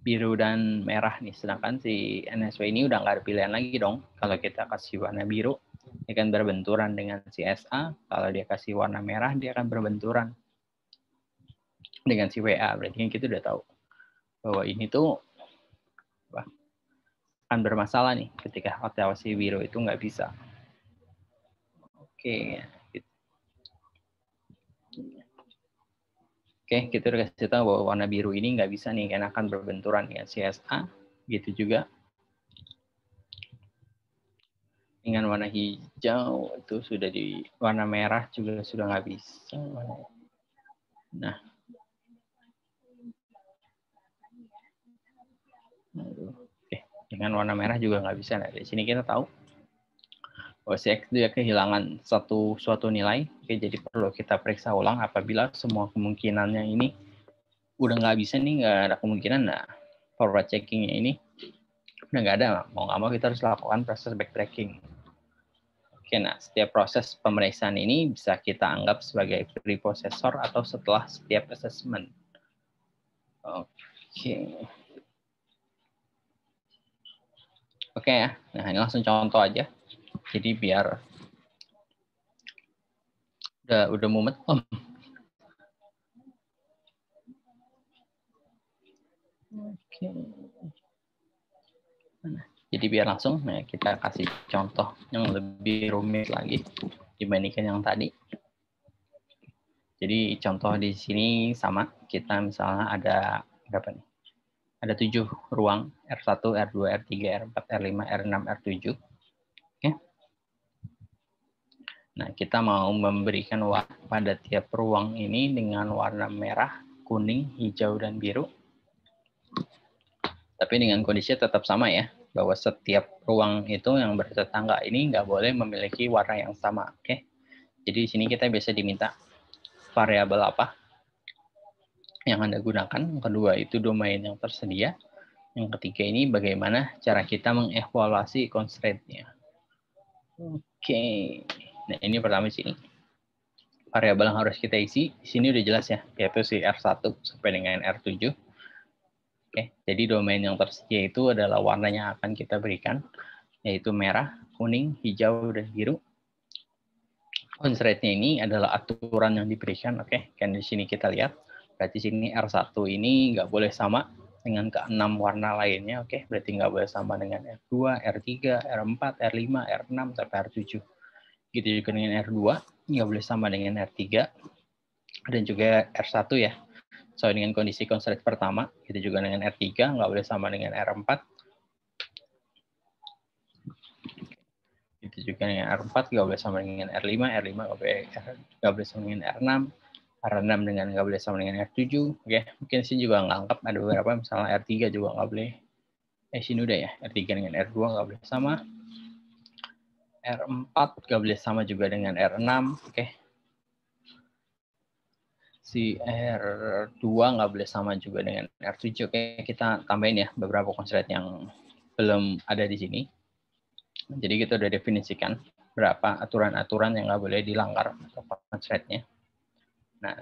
biru dan merah nih, sedangkan si NSW ini udah nggak ada pilihan lagi dong. Kalau kita kasih warna biru, dia akan berbenturan dengan si SA. Kalau dia kasih warna merah, dia akan berbenturan dengan si WA. Berarti kan kita udah tahu bahwa ini tuh akan bermasalah nih ketika hotel si biru itu nggak bisa. Kita udah kasih tahu bahwa warna biru ini nggak bisa nih, karena akan berbenturan dengan CSA. Gitu juga dengan warna hijau, itu sudah di warna merah juga sudah nggak bisa. Nah, dengan warna merah juga nggak bisa. Nah, dari sini kita tahu bahwa si X dia kehilangan suatu nilai. Jadi perlu kita periksa ulang apabila semua kemungkinannya ini udah nggak bisa nih, nggak ada kemungkinan. Nah, forward checkingnya ini udah nggak ada. Mau nggak mau kita harus lakukan proses backtracking. Nah, setiap proses pemeriksaan ini bisa kita anggap sebagai preprocessor atau setelah setiap assessment. Oke ya. Nah, ini langsung contoh aja. Jadi biar udah mumet. Jadi biar langsung, nah kita kasih contoh yang lebih rumit lagi dibandingkan yang tadi. Jadi contoh di sini sama, kita misalnya ada berapa nih? Ada 7 ruang, R1, R2, R3, R4, R5, R6, R7. Nah, kita mau memberikan warna pada tiap ruang ini dengan warna merah, kuning, hijau, dan biru. Tapi dengan kondisinya tetap sama ya, bahwa setiap ruang itu yang bertetangga ini nggak boleh memiliki warna yang sama. Jadi di sini kita biasa diminta variabel apa yang Anda gunakan. Yang kedua itu domain yang tersedia. Yang ketiga ini bagaimana cara kita mengevaluasi constraint-nya. Nah ini pertama di sini. Variabel yang harus kita isi, di sini udah jelas ya, yaitu si R1 sampai dengan R7. Jadi domain yang tersedia itu adalah warna yang akan kita berikan, yaitu merah, kuning, hijau, dan biru. Constraint-nya ini adalah aturan yang diberikan, kan di sini kita lihat, berarti sini R1 ini nggak boleh sama dengan ke-6 warna lainnya, berarti nggak boleh sama dengan R2, R3, R4, R5, R6, sampai R7. Gitu juga dengan R2, nggak boleh sama dengan R3, dan juga R1 ya. Sesuai dengan kondisi constraint pertama, gitu juga dengan R3, nggak boleh sama dengan R4. Gitu juga dengan R4, nggak boleh sama dengan R5, R5 nggak boleh sama dengan R6, R6 dengan nggak boleh sama dengan R7. Mungkin sini juga nggak ada beberapa, misalnya R3 juga nggak boleh. Sini udah ya, R3 dengan R2 nggak boleh sama. R4 nggak boleh sama juga dengan R6. Si R2 nggak boleh sama juga dengan R7. Kita tambahin ya beberapa constraint yang belum ada di sini. Jadi kita udah definisikan berapa aturan-aturan yang nggak boleh dilanggar atau constraint-nya. Nah,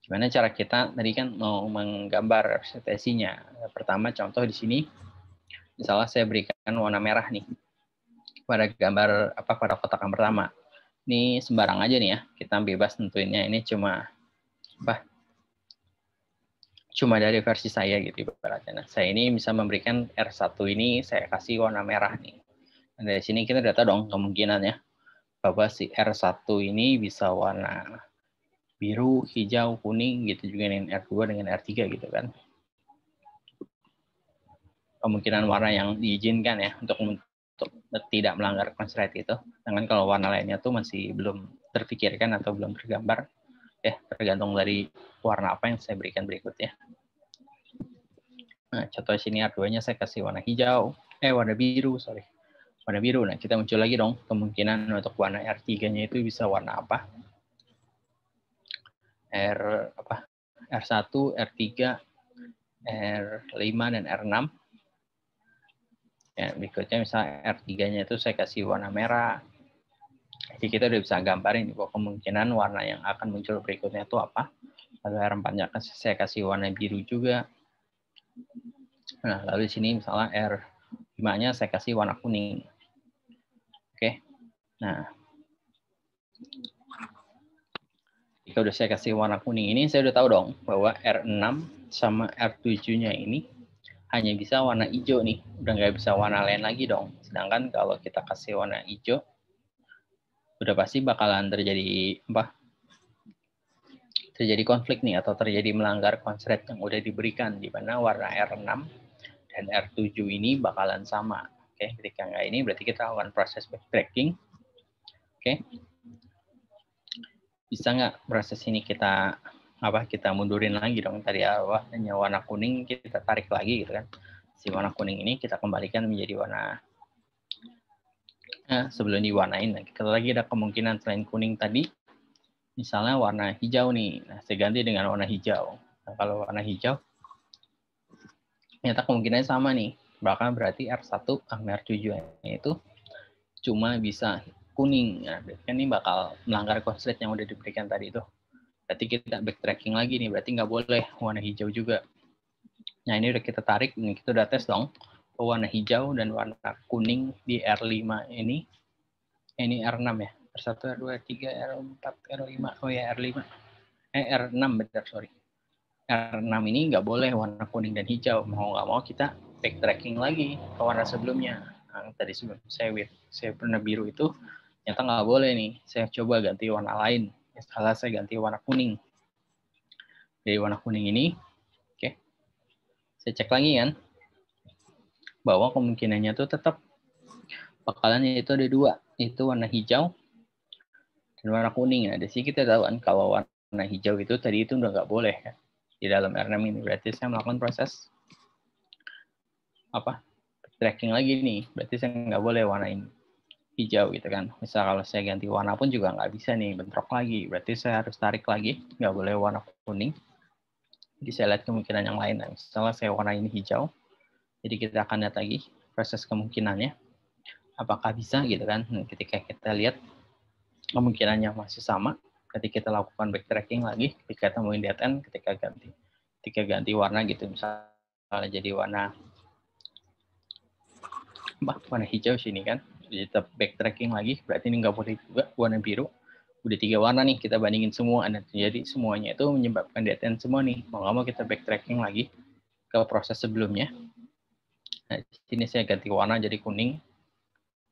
Gimana cara kita tadi kan mau menggambar representasinya. Pertama contoh di sini, misalnya saya berikan warna merah nih pada gambar pada kotak yang pertama. Ini sembarang aja nih ya, kita bebas tentuinnya. Ini cuma dari versi saya gitu ibaratnya. Nah, saya ini bisa memberikan R1 ini saya kasih warna merah nih. Dan dari sini kita udah tahu dong kemungkinannya bahwa si R1 ini bisa warna biru, hijau, kuning, gitu juga dengan R2 dengan R3 gitu kan. Kemungkinan warna yang diizinkan ya untuk tidak melanggar constraint itu. Sedangkan kalau warna lainnya tuh masih belum terpikirkan atau belum tergambar, ya tergantung dari warna apa yang saya berikan berikutnya. Nah, contoh sini R2-nya saya kasih warna hijau, warna biru, sorry. Warna biru. Nah, kita muncul lagi dong kemungkinan untuk warna R3-nya itu bisa warna apa? R1, R3, R5 dan R6. Ya, berikutnya misalnya R3-nya itu saya kasih warna merah. Jadi kita udah bisa gambarin bahwa kemungkinan warna yang akan muncul berikutnya itu apa. Lalu R4-nya saya kasih warna biru juga. Nah, lalu di sini misalnya R5-nya saya kasih warna kuning. Oke. Nah, jika udah saya kasih warna kuning ini, saya udah tahu dong bahwa R6 sama R7-nya ini hanya bisa warna hijau nih. Udah nggak bisa warna lain lagi dong. Sedangkan kalau kita kasih warna hijau, udah pasti bakalan terjadi terjadi konflik nih atau terjadi melanggar constraint yang udah diberikan, di mana warna R6 dan R7 ini bakalan sama. Oke, ketika nggak ini berarti kita lakukan proses backtracking. Oke. Bisa nggak proses ini kita mundurin lagi dong, tadi hanya warna kuning kita tarik lagi gitu kan. Si warna kuning ini kita kembalikan menjadi warna sebelum diwarnain. Nah, kita lagi ada kemungkinan selain kuning tadi, misalnya warna hijau nih. Nah, saya ganti dengan warna hijau. Nah, kalau warna hijau ternyata kemungkinannya sama nih. Bahkan berarti R1 sama R7 itu cuma bisa kuning. Nah, berarti kan ini bakal melanggar constraint yang udah diberikan tadi itu. Berarti kita backtracking lagi nih, berarti nggak boleh warna hijau juga. Nah, ini udah kita tarik, ini kita udah tes dong. Warna hijau dan warna kuning di R5 ini R6 ya. R1, R2, R3, R4, R5. Oh ya, R5. R6 benar, sorry. R6 ini nggak boleh warna kuning dan hijau. Mau nggak mau kita backtracking lagi ke warna sebelumnya. Nah, tadi sebelum saya pernah biru itu, ternyata nggak boleh nih. Saya coba ganti warna lain. Misalnya saya ganti warna kuning. Dari warna kuning ini, oke, saya cek lagi kan, bahwa kemungkinannya itu tetap bakalan itu ada dua, itu warna hijau dan warna kuning. Nah, dari sini kita tahu kan kalau warna hijau itu tadi itu udah nggak boleh kan di dalam R6 ini. Berarti saya melakukan proses tracking lagi nih. Berarti saya nggak boleh warnain hijau gitu kan. Misal kalau saya ganti warna pun juga nggak bisa nih, bentrok lagi. Berarti saya harus tarik lagi, nggak boleh warna kuning. Jadi saya lihat kemungkinan yang lain. Nah, misalnya saya warna ini hijau, jadi kita akan lihat lagi proses kemungkinannya. Apakah bisa gitu kan. Nah, ketika kita lihat kemungkinannya masih sama, ketika kita lakukan backtracking lagi, ketika temuin dead end, ketika ganti warna gitu, misalnya jadi warna hijau sini kan, tetap backtracking lagi, berarti ini nggak boleh juga warna biru. Udah 3 warna nih, kita bandingin semua, dan jadi semuanya itu menyebabkan dead end semua nih. Mau nggak mau kita backtracking lagi ke proses sebelumnya. Nah, di sini saya ganti warna jadi kuning.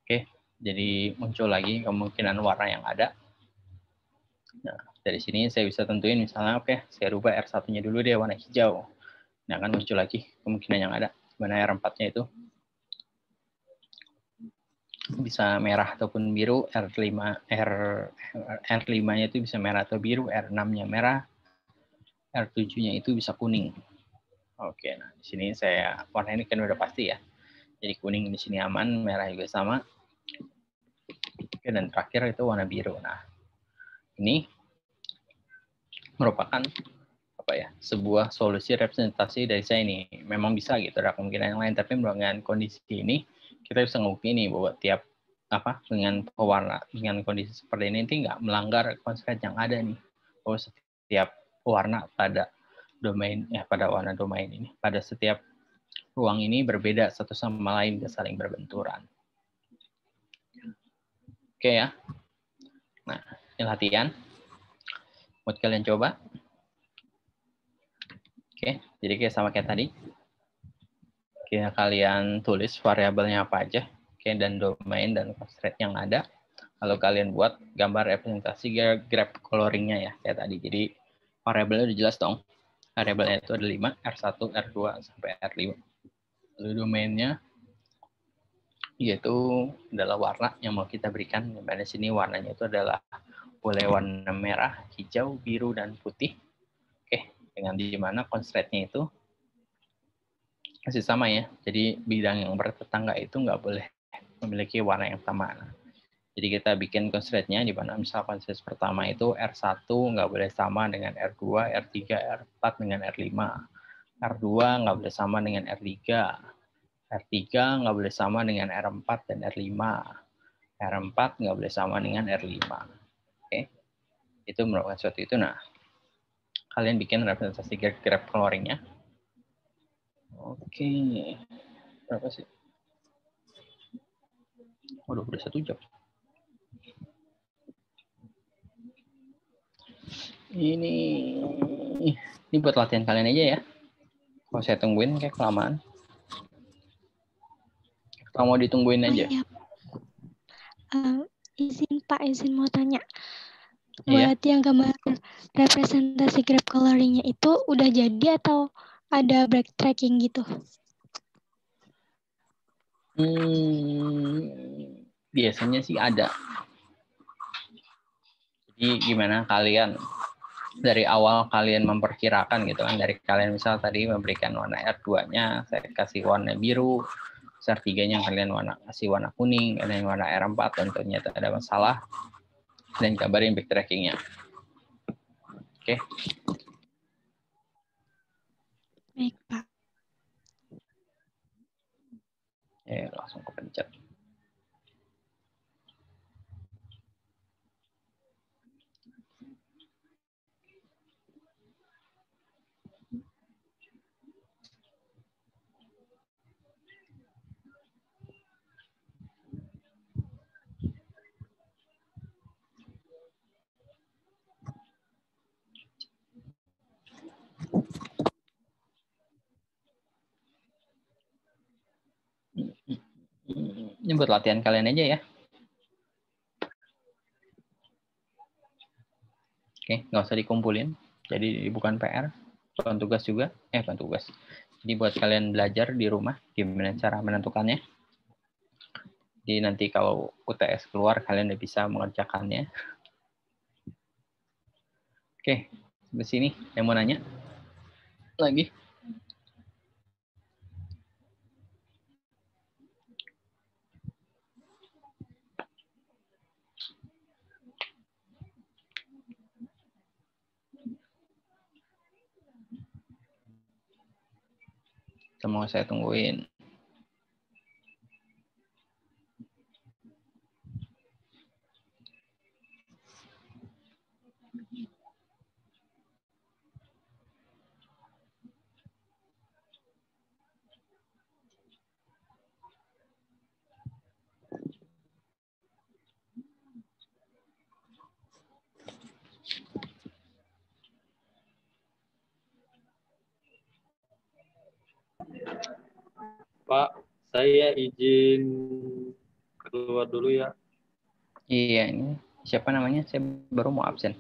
Oke, jadi muncul lagi kemungkinan warna yang ada. Nah, dari sini saya bisa tentuin misalnya, oke, saya rubah R1-nya dulu deh warna hijau. Nah, akan muncul lagi kemungkinan yang ada. Mana R4-nya itu bisa merah ataupun biru, R5-nya itu bisa merah atau biru, R6-nya merah, R7-nya itu bisa kuning. Oke, nah di sini saya warna ini kan udah pasti ya. Jadi kuning di sini aman, merah juga sama. Oke, dan terakhir itu warna biru. Nah, ini merupakan sebuah solusi representasi dari saya ini. Memang bisa gitu, ada kemungkinan yang lain, tapi dengan kondisi ini kita bisa ngebuktiin nih bahwa tiap dengan kondisi seperti ini nggak melanggar constraint yang ada nih. Bahwa setiap warna pada domain pada warna domain ini. Pada setiap ruang ini berbeda satu sama lain dan saling berbenturan. Oke ya. Nah, ini latihan. Buat kalian coba. Oke, jadi kayak sama kayak tadi. Oke, kalian tulis variabelnya apa aja. Oke, dan domain dan constraint yang ada. Lalu kalian buat gambar representasi graph coloringnya ya, kayak tadi. Jadi variabelnya udah jelas dong. Variabelnya itu ada 5, R1, R2, sampai R5. Lalu domainnya yaitu adalah warna yang mau kita berikan. Di sini warnanya itu adalah boleh warna merah, hijau, biru, dan putih. Oke, dengan di mana constraint-nya itu masih sama ya. Jadi bidang yang bertetangga itu nggak boleh memiliki warna yang sama. Jadi kita bikin constraint-nya di mana misal constraint pertama itu R1 nggak boleh sama dengan R2, R3, R4 dengan R5. R2 nggak boleh sama dengan R3. R3 nggak boleh sama dengan R4 dan R5. R4 nggak boleh sama dengan R5. Oke. Itu merupakan suatu itu. Nah, kalian bikin representasi graph coloring-nya. Oke. Berapa sih? Waduh, udah 1 jam. Ini buat latihan kalian aja ya. Kalau saya tungguin kayak kelamaan. Kalau mau ditungguin aja. Ya. Izin Pak, izin mau tanya. Iya. Buat yang gambar representasi graph coloring-nya itu udah jadi atau ada backtracking gitu? Biasanya sih ada. Jadi gimana kalian dari awal kalian memperkirakan gitu kan, dari kalian misal tadi memberikan warna R2-nya, saya kasih warna biru, R3-nya kalian kasih warna kuning, kalian warna R4, dan ternyata ada masalah, dan kabarin backtracking-nya. Oke. Baik, Pak. Langsung kepencet. Ini buat latihan kalian aja ya. Oke, nggak usah dikumpulin. Jadi bukan PR, bukan tugas juga. Bukan tugas. Jadi buat kalian belajar di rumah gimana cara menentukannya. Jadi nanti kalau UTS keluar kalian udah bisa mengerjakannya. Oke, di sini yang mau nanya lagi. Mau saya tungguin. Pak, saya izin keluar dulu ya. Iya, ini siapa namanya? Saya baru mau absen.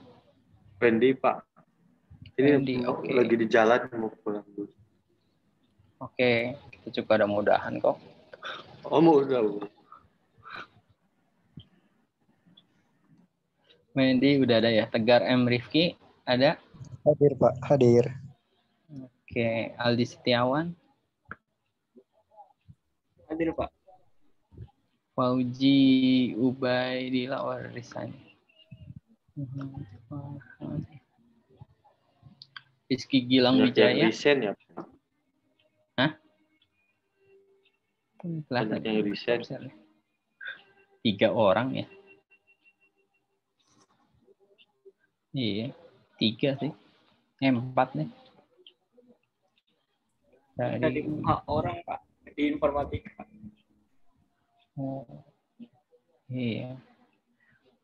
Randy, Pak. Ini Randy, oke. lagi di jalan mau pulang dulu. Oke, kita juga ada mudahan kok. Oh, mau udah. Randy udah ada ya. Tegar M. Rifki ada? Hadir Pak, hadir. Oke, Aldi Setiawan. Hadir, Pak. Fauji Ubaidillah Warisani. Rizky Gilang Wijaya. Resign ya. Hah? Banyak yang resign. 3 orang ya. Iya, 3 sih. 4 nih. Dari orang Pak di informatika. Oh, iya.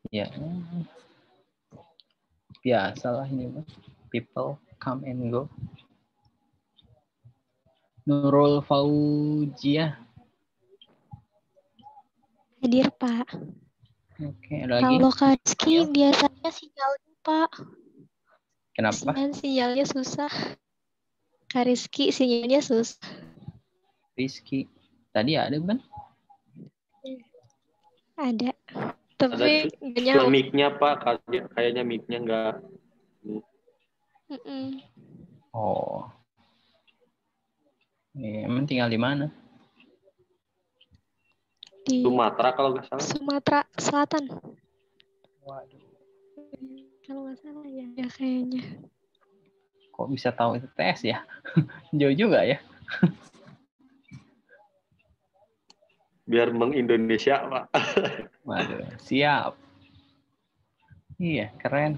Ya, biasalah ini mah. People come and go. Nurul Fauzia. Hadir, Pak. Oke, ada lagi. Kalau Kak Rizky Ayo. biasanya sinyalnya, Pak. Kenapa? Sinyalnya susah. Kak Rizky sinyalnya susah. Rizky. Tadi ada bukan? Ada. Ada Tapi nggak cuma nyambung. mic-nya Pak, kayaknya mic-nya nggak. Mm-mm. Oh. Emang tinggal di mana? Di Sumatera kalau nggak salah. Sumatera Selatan. Waduh. Kalau nggak salah ya kayaknya. Kok bisa tahu itu tes ya? Jauh juga ya. Biar mengindonesia Pak. Waduh, siap. Iya, keren.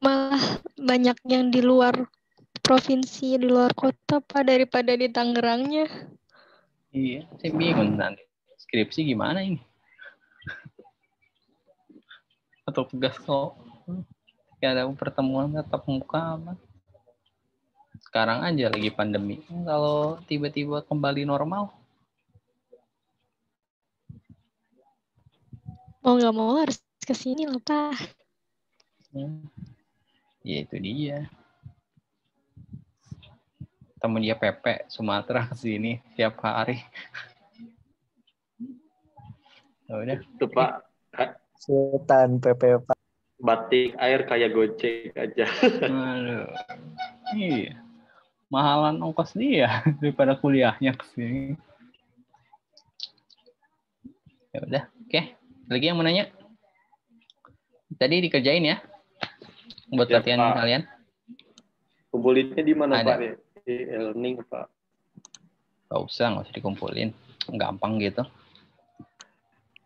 Malah banyak yang di luar provinsi, di luar kota, Pak, daripada di Tangerangnya. Iya, saya bingung nanti. Skripsi gimana ini? Atau tugas kok? Gak ada pertemuan tatap muka apa? Sekarang aja lagi pandemi. Kalau tiba-tiba kembali normal, Mau nggak mau harus ke sini loh, Pak. ya itu dia. Temu dia Pepe Sumatera ke sini tiap hari. Ya udah. Itu Pak, Sultan PP Pak. batik air kayak gocek aja. Aduh. Iya. Mahalan ongkos dia daripada kuliahnya ke sini. Ya udah, oke. Lagi yang mau nanya? Tadi dikerjain ya? Buat Ya, latihan Pak. kalian? Kumpulinnya di mana Ada. Pak? Di e-learning Pak. Gak usah dikumpulin. Gampang gitu.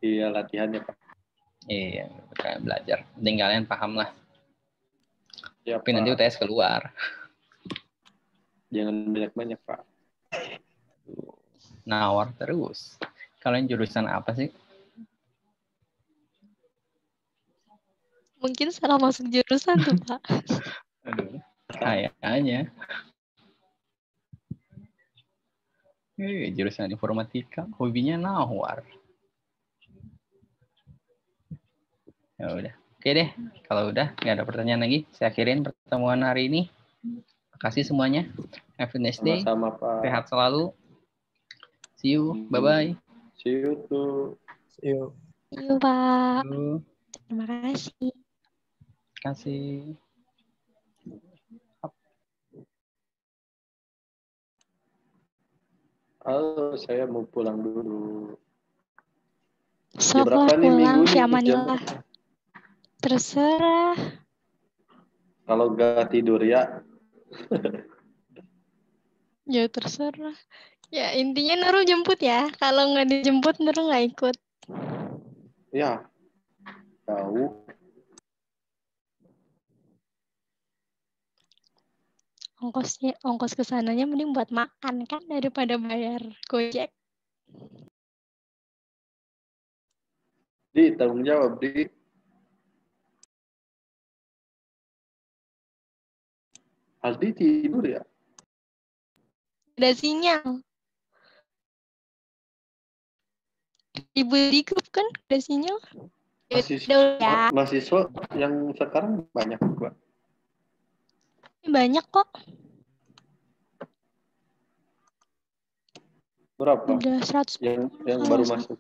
Iya latihannya Pak. Iya, kayak belajar. Penting kalian paham lah. Ya, Tapi nanti Pak. UTS keluar. Jangan banyak-banyak Pak. Nawar terus. Kalian jurusan apa sih? Mungkin salah masuk jurusan tuh, Pak. Aduh, kayaknya. Jurusan informatika, hobinya nawar. Ya udah. Oke deh, kalau udah nggak ada pertanyaan lagi, saya akhirin pertemuan hari ini. Terima kasih semuanya. Have a nice day. Sama-sama Pak. Sehat selalu. See you. Bye-bye. See you too. Yuk. Iya, Pak. Terima Terima kasih. kasih. Halo, saya mau pulang dulu. Jam Sok lah berapa nih minggu pulang, nih? si Jam Amanillah. berapa? Terserah. Kalau nggak tidur ya, Ya terserah. Ya intinya Nurul jemput ya. Kalau nggak dijemput Nurul nggak ikut. ya tahu. Ongkos kesananya mending buat makan kan daripada bayar Gojek. Di tanggung jawab di. Aldi tidur ya? Ada sinyal. Ibu di grup kan ada sinyal. Ya, Mahasiswa yang sekarang banyak Pak. banyak kok. Berapa? Udah 100 Yang baru masuk.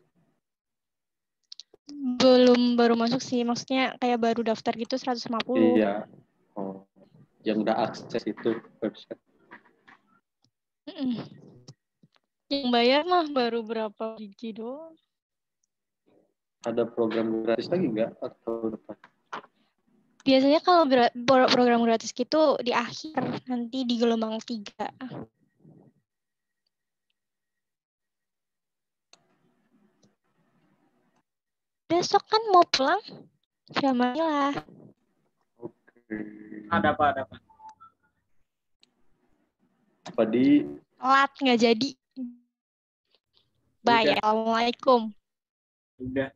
Belum baru masuk sih. Maksudnya kayak baru daftar gitu 150. Iya. Oh, yang udah akses itu website. Yang bayar mah baru berapa biji doang. Ada program gratis lagi nggak atau depan? Biasanya kalau program gratis gitu di akhir, nanti di gelombang 3. Besok kan mau pulang? Siapa lah. Oke. Ada apa? Padi, Telat nggak jadi. Bye. Udah. Assalamualaikum. Udah.